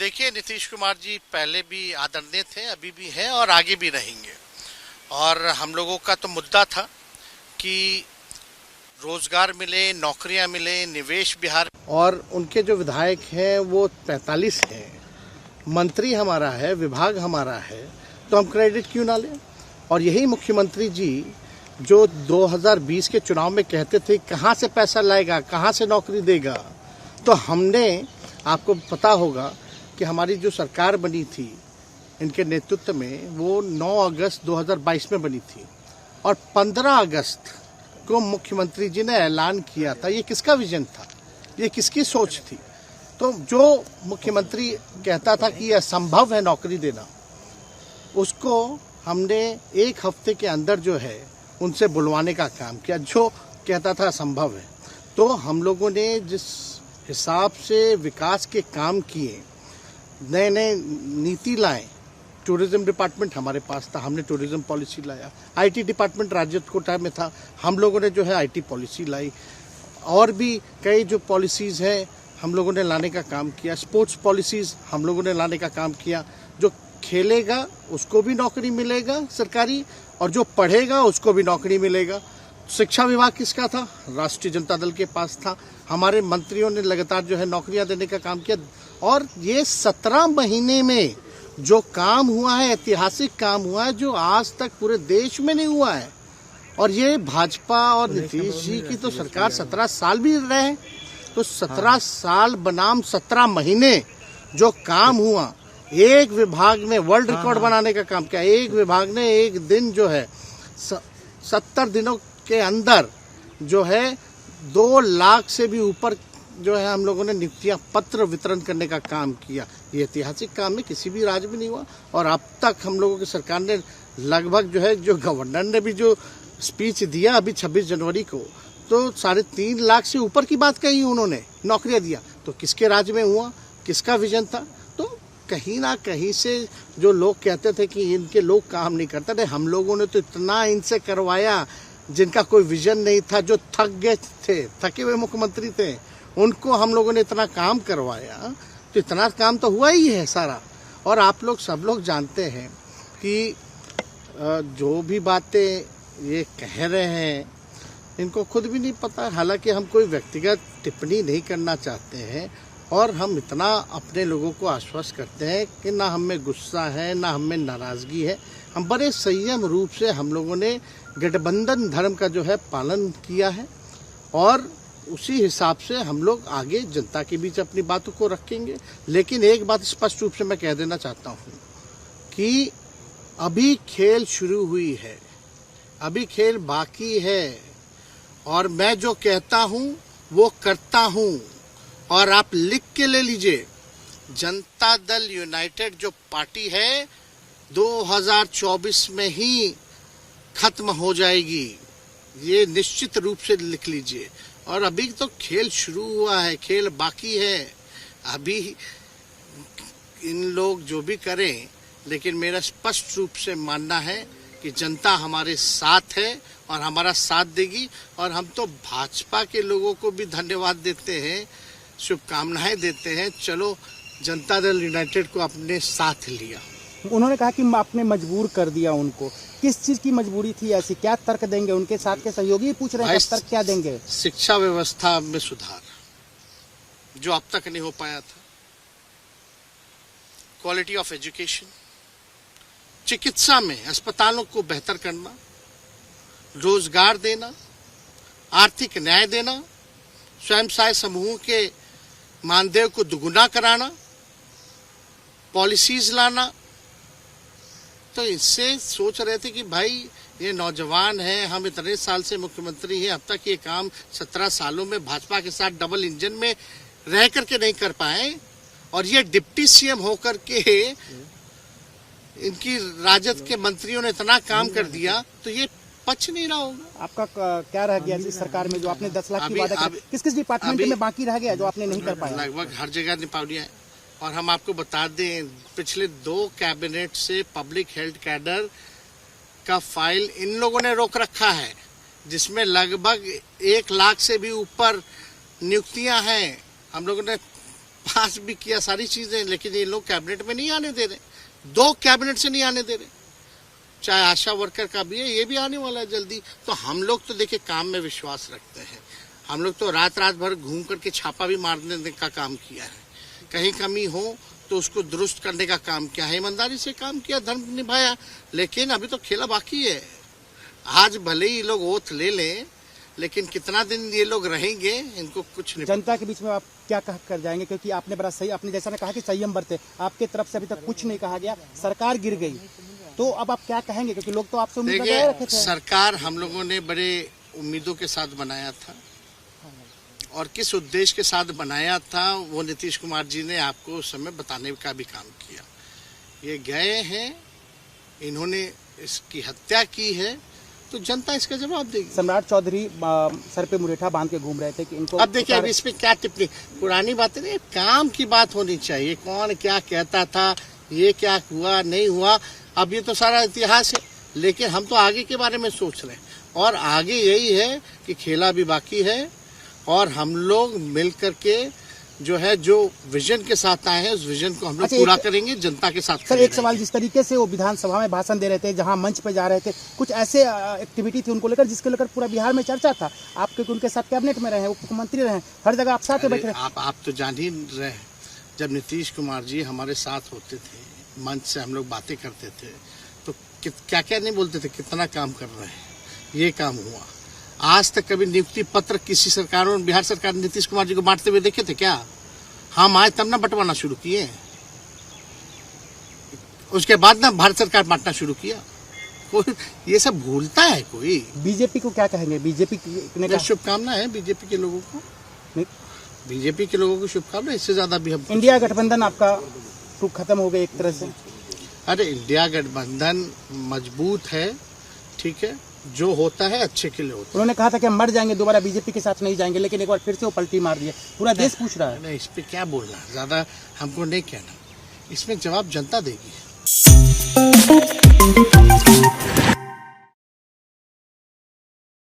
देखिए, नीतीश कुमार जी पहले भी आदरणीय थे, अभी भी हैं और आगे भी रहेंगे। और हम लोगों का तो मुद्दा था कि रोजगार मिले, नौकरियां मिले, निवेश बिहार। और उनके जो विधायक हैं वो 45 हैं, मंत्री हमारा है, विभाग हमारा है, तो हम क्रेडिट क्यों ना लें। और यही मुख्यमंत्री जी जो 2020 के चुनाव में कहते थे कहाँ से पैसा लाएगा, कहाँ से नौकरी देगा, तो हमने, आपको पता होगा कि हमारी जो सरकार बनी थी इनके नेतृत्व में, वो 9 अगस्त 2022 में बनी थी और 15 अगस्त को मुख्यमंत्री जी ने ऐलान किया था। ये किसका विजन था, ये किसकी सोच थी। तो जो मुख्यमंत्री कहता था कि यह असंभव है नौकरी देना, उसको हमने एक हफ्ते के अंदर जो है उनसे बुलवाने का काम किया, जो कहता था असंभव है। तो हम लोगों ने जिस हिसाब से विकास के काम किए, नए नए नीति लाए, टूरिज्म डिपार्टमेंट हमारे पास था, हमने टूरिज्म पॉलिसी लाया। आईटी डिपार्टमेंट राज्य कोटा में था, हम लोगों ने जो है आईटी पॉलिसी लाई। और भी कई जो पॉलिसीज़ हैं हम लोगों ने लाने का काम किया। स्पोर्ट्स पॉलिसीज़ हम लोगों ने लाने का काम किया। जो खेलेगा उसको भी नौकरी मिलेगा सरकारी, और जो पढ़ेगा उसको भी नौकरी मिलेगा। शिक्षा विभाग किसका था, राष्ट्रीय जनता दल के पास था। हमारे मंत्रियों ने लगातार जो है नौकरियां देने का काम किया। और ये 17 महीने में जो काम हुआ है, ऐतिहासिक काम हुआ है, जो आज तक पूरे देश में नहीं हुआ है। और ये भाजपा और नीतीश जी की तो सरकार 17 साल भी रहे, तो 17 साल बनाम 17 महीने जो काम हुआ, एक विभाग ने वर्ल्ड रिकॉर्ड बनाने का काम किया। एक विभाग ने एक दिन जो है 70 दिनों के अंदर जो है 2 लाख से भी ऊपर जो है हम लोगों ने नियुक्तियां पत्र वितरण करने का काम किया। ये ऐतिहासिक काम है, किसी भी राज्य में नहीं हुआ। और अब तक हम लोगों की सरकार ने लगभग जो है, जो गवर्नर ने भी जो स्पीच दिया अभी 26 जनवरी को, तो 3.5 लाख से ऊपर की बात कही उन्होंने, नौकरियां दिया। तो किसके राज्य में हुआ, किसका विजन था। तो कहीं ना कहीं से जो लोग कहते थे कि इनके लोग काम नहीं करते थे, हम लोगों ने तो इतना इनसे करवाया जिनका कोई विजन नहीं था, जो थक गए थे, थके हुए मुख्यमंत्री थे, उनको हम लोगों ने इतना काम करवाया। तो इतना काम तो हुआ ही है सारा। और आप लोग सब लोग जानते हैं कि जो भी बातें ये कह रहे हैं इनको खुद भी नहीं पता। हालांकि हम कोई व्यक्तिगत टिप्पणी नहीं करना चाहते हैं, और हम इतना अपने लोगों को आश्वस्त करते हैं कि ना हम में गुस्सा है, ना हम में नाराज़गी है। हम बड़े संयम रूप से हम लोगों ने गठबंधन धर्म का जो है पालन किया है, और उसी हिसाब से हम लोग आगे जनता के बीच अपनी बातों को रखेंगे। लेकिन एक बात स्पष्ट रूप से मैं कह देना चाहता हूँ कि अभी खेल शुरू हुई है, अभी खेल बाकी है। और मैं जो कहता हूँ वो करता हूँ। और आप लिख के ले लीजिए, जनता दल यूनाइटेड जो पार्टी है 2024 में ही खत्म हो जाएगी, ये निश्चित रूप से लिख लीजिए। और अभी तो खेल शुरू हुआ है, खेल बाकी है। अभी इन लोग जो भी करें, लेकिन मेरा स्पष्ट रूप से मानना है कि जनता हमारे साथ है और हमारा साथ देगी। और हम तो भाजपा के लोगों को भी धन्यवाद देते हैं, शुभकामनाएं देते हैं। चलो, जनता दल यूनाइटेड को अपने साथ लिया। उन्होंने कहा कि आपने मजबूर कर दिया उनको। किस चीज की मजबूरी थी ऐसी, क्या तर्क देंगे? उनके साथ के सहयोगी पूछ रहे हैं, तर्क क्या देंगे? शिक्षा व्यवस्था में सुधार जो अब तक नहीं हो पाया था, क्वालिटी ऑफ एजुकेशन, चिकित्सा में अस्पतालों को बेहतर करना, रोजगार देना, आर्थिक न्याय देना, स्वयं सहायता समूहों के मानदेय को दुगुना कराना, पॉलिसीज लाना। तो इससे सोच रहे थे कि भाई ये नौजवान है, हम इतने साल से मुख्यमंत्री हैं, अब तक ये काम 17 सालों में भाजपा के साथ डबल इंजन में रह करके नहीं कर पाए, और ये डिप्टी सीएम होकर के इनकी राजद के मंत्रियों ने इतना काम कर दिया, तो ये पच नहीं रहा होगा। आपका क्या रह गया इस सरकार में, जो आपने 10 लाख की वादा किया, किस किस डिपार्टमेंट में बाकी रह गया जो आपने नहीं कर पाया? लगभग हर जगह निपा दिया है। और हम आपको बता दें, पिछले 2 कैबिनेट से पब्लिक हेल्थ कैडर का फाइल इन लोगों ने रोक रखा है, जिसमें लगभग 1 लाख से भी ऊपर नियुक्तियां हैं। हम लोगों ने पास भी किया सारी चीजें, लेकिन ये लोग कैबिनेट में नहीं आने दे रहे, 2 कैबिनेट से नहीं आने दे रहे। चाहे आशा वर्कर का भी है, ये भी आने वाला है जल्दी। तो हम लोग तो देखिए काम में विश्वास रखते हैं, हम लोग तो रात भर घूम करके छापा भी मारने का काम किया है, कहीं कमी हो तो उसको दुरुस्त करने का काम किया है, ईमानदारी से काम किया, धर्म निभाया। लेकिन अभी तो खेला बाकी है। आज भले ही लोग ओथ ले लें, लेकिन कितना दिन ये लोग रहेंगे इनको कुछ नहीं। जनता के बीच में आप क्या कह कर जाएंगे, क्योंकि आपने बड़ा सही, आपने जैसा ने कहा कि संयम बरते, आपके तरफ से अभी तक कुछ नहीं कहा गया, सरकार गिर गई, तो अब आप क्या कहेंगे, क्योंकि लोग तो आपसे उम्मीद लगाए रखे थे। सरकार हम लोगों ने बड़े उम्मीदों के साथ बनाया था, और किस उद्देश्य के साथ बनाया था वो नीतीश कुमार जी ने आपको उस समय बताने का भी काम किया। ये गए हैं, इन्होंने इसकी हत्या की है, तो जनता इसका जवाब देगी। सम्राट चौधरी सर पे मुरेठा बांध के घूम रहे थे कि इनको, अब देखिए अब इस पे क्या टिप्पणी, पुरानी बातें नहीं, काम की बात होनी चाहिए। कौन क्या कहता था, ये क्या हुआ नहीं हुआ, अब ये तो सारा इतिहास है। लेकिन हम तो आगे के बारे में सोच रहे हैं, और आगे यही है कि खेला भी बाकी है, और हम लोग मिल करके जो है, जो विजन के साथ आए हैं, उस विजन को हम लोग पूरा करेंगे, जनता के साथ। सर एक सवाल, जिस तरीके से वो विधानसभा में भाषण दे रहे थे, जहां मंच पे जा रहे थे, कुछ ऐसे एक्टिविटी थी उनको लेकर जिसके लेकर पूरा बिहार में चर्चा था, आप क्योंकि उनके साथ कैबिनेट में रहे, उप मुख्यमंत्री रहे, हर जगह आप साथ बैठे। आप तो जान ही रहे हैं, जब नीतीश कुमार जी हमारे साथ होते थे, मंच से हम लोग बातें करते थे, तो क्या क्या नहीं बोलते थे, कितना काम कर रहे हैं, ये काम हुआ। आज तक कभी नियुक्ति पत्र किसी सरकारों, बिहार सरकार नीतीश कुमार जी को बांटते हुए देखे थे क्या? हम आए तब ना बंटवाना शुरू किए, उसके बाद ना भारत सरकार बांटना शुरू किया। कोई ये सब भूलता है कोई? बीजेपी को क्या कहेंगे? बीजेपी ने शुभकामना है बीजेपी के लोगों को, बीजेपी के लोगों को शुभकामना, इससे ज्यादा भी हम। इंडिया गठबंधन आपका खत्म हो गया एक तरह से। अरे इंडिया गठबंधन मजबूत है, ठीक है, जो होता है अच्छे के लिए होता है। उन्होंने कहा था कि हम मर जाएंगे, दोबारा बीजेपी के साथ नहीं जाएंगे, लेकिन एक बार फिर से वो पलटी मार दिया, पूरा देश पूछ रहा है। नहीं, इस पे क्या बोलना, ज्यादा हमको नहीं कहना, इसमें जवाब जनता देगी।